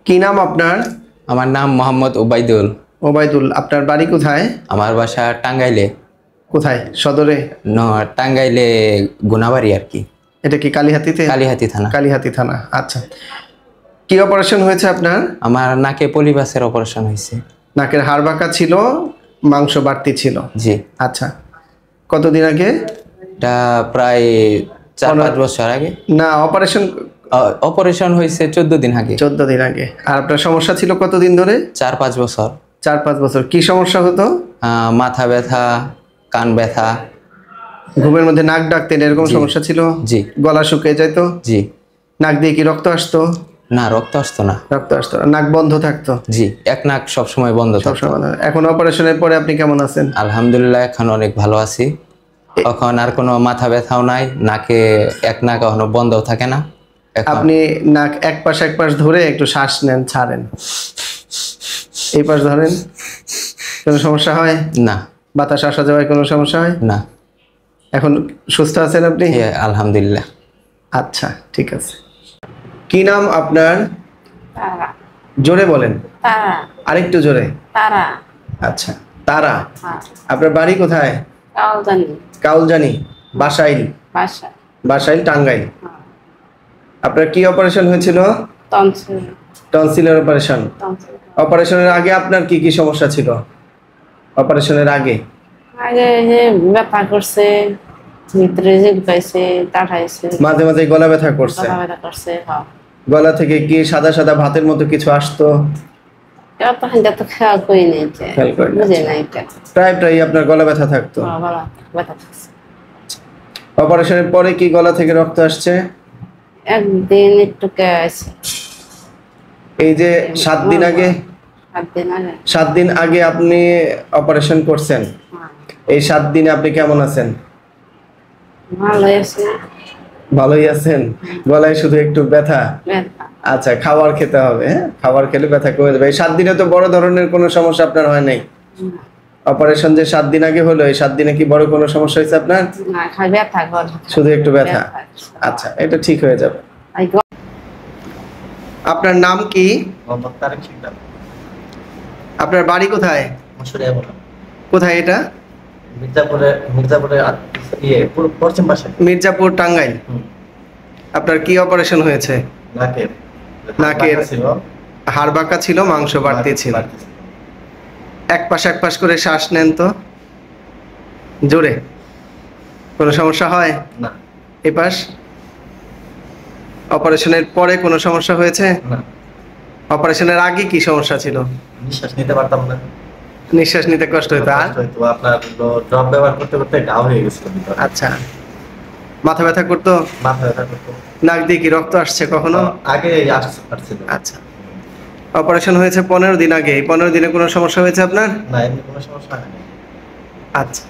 কি নাম আপনার? আমার নাম মোহাম্মদ ওবায়দুল। ওবায়দুল, আপনার বাড়ি কোথায়? আমার বাসা টাঙ্গাইলে। কোথায়, সদরে? টাঙ্গাইলে গুনাবাড়ি আর কি। এটা কি কালিহাতীতে? কালিহাতী থানা। কালিহাতী থানা, আচ্ছা। কি অপারেশন হয়েছে আপনার? আমার নাকে পলিপাসের অপারেশন হয়েছে। নাকের হাড় বাঁকা ছিল, মাংস বাড়তি ছিল। জি। আচ্ছা, কতদিন আগে? এটা প্রায় 4-5 বছর আগে। না, অপারেশন হয়েছে 14 দিন আগে। 14 দিন আগে। আর আপনার সমস্যা ছিল কতদিন ধরে? 4-5 বছর। 4-5 বছর। কি সমস্যা হতো? মাথা ব্যথা, কান ব্যথা, ঘুমের মধ্যে নাক ডাকতেন, এরকম সমস্যা ছিল? জি। গলা শুকিয়ে যেত? জি। নাক দিয়ে কি রক্ত আসতো? না, রক্ত আসতো না। রক্ত আসতো না। নাক বন্ধ থাকতো? জি, এক নাক সবসময় বন্ধ থাকতো। সবসময়। এখন অপারেশনের পরে আপনি কেমন আছেন? আলহামদুলিল্লাহ, এখন অনেক ভালো আছি। এখন আর কোনো মাথা ব্যথাও নাই, নাকে এক নাক এখনো বন্ধও থাকে না। আপনি নাক এক পাশ ধরে একটু শ্বাস নেন, ছাড়েন, এই পাশ ধরেন, কোনো সমস্যা হয় না? বাতাস আসা যাওয়ায় কোনো সমস্যা হয় না। এখন সুস্থ আছেন আপনি? আলহামদুলিল্লাহ। আচ্ছা, ঠিক আছে। কি নাম আপনার? জোরে বলেন। আরেকটু জোরে। আচ্ছা, তারা। আপনার বাড়ি কোথায়? কাউলজানি। বাসাইল, টাঙ্গাইল। আপনার কি অপারেশন হয়েছিল? টনসিলের অপারেশন। অপারেশনের আগে আপনার কি কি সমস্যা ছিল? অপারেশনের আগে ব্যথা করছে, ভিতরে মাঝে মাঝে গলা ব্যথা করছে। গলা থেকে কি সাদা সাদা ভাতের মতো কিছু আসতো? প্রায় প্রায় আপনার গলা ব্যথা থাকতো। অপারেশনের পরে কি গলা থেকে রক্ত আসছে? একদিন একটু এই যে 7 দিন আগে, 7 দিন আগে আপনি অপারেশন করছেন, এই 7 দিনে আপনি কেমন আছেন? ভালোই আছেন। গলায় শুধু একটু ব্যথা? আচ্ছা, খাবার খেতে হবে। খাবার খেলে ব্যথা কমে যাবে। এই 7 দিনে তো বড় ধরনের কোনো সমস্যা আপনার হয় নাই? অপারেশন যে 7 দিন আগে হলো, এই 7 দিনে কি বড় কোনো সমস্যা হয়েছে আপনার? শুধু একটু ব্যথা। আচ্ছা, এটা ঠিক হয়ে যাবে। আপনার নাম কি? আপনার বাড়ি কোথায়? কোথায় এটা? মির্জাপুর, টাঙ্গাইল। আপনার কি অপারেশন হয়েছে? নাকের হাড় বাঁকা ছিল, মাংস বাড়তি ছিল। এক পাশ করে শ্বাস নেন তো, জোরে। কোনো সমস্যা হয় না? এই পাশ। অপারেশনের পরে কোনো সমস্যা হয়েছে? না। অপারেশনের আগে কি সমস্যা ছিল? নিঃশ্বাস নিতে পারতাম না। নিঃশ্বাস নিতে কষ্ট হতো। আর আপনার ড্রপ ব্যবহার করতে করতে ঘা হয়ে গেছিল। আচ্ছা, মাথা ব্যথা করতো? মাথা ব্যথা করতো। নাক দিয়ে কি রক্ত আসছে কখনো? আগে আসছিল। আচ্ছা, অপারেশন হয়েছে 15 দিন আগে। এই 15 দিনে কোনো সমস্যা হয়েছে আপনার? না, এমনি কোনো সমস্যা হয়নি। আচ্ছা।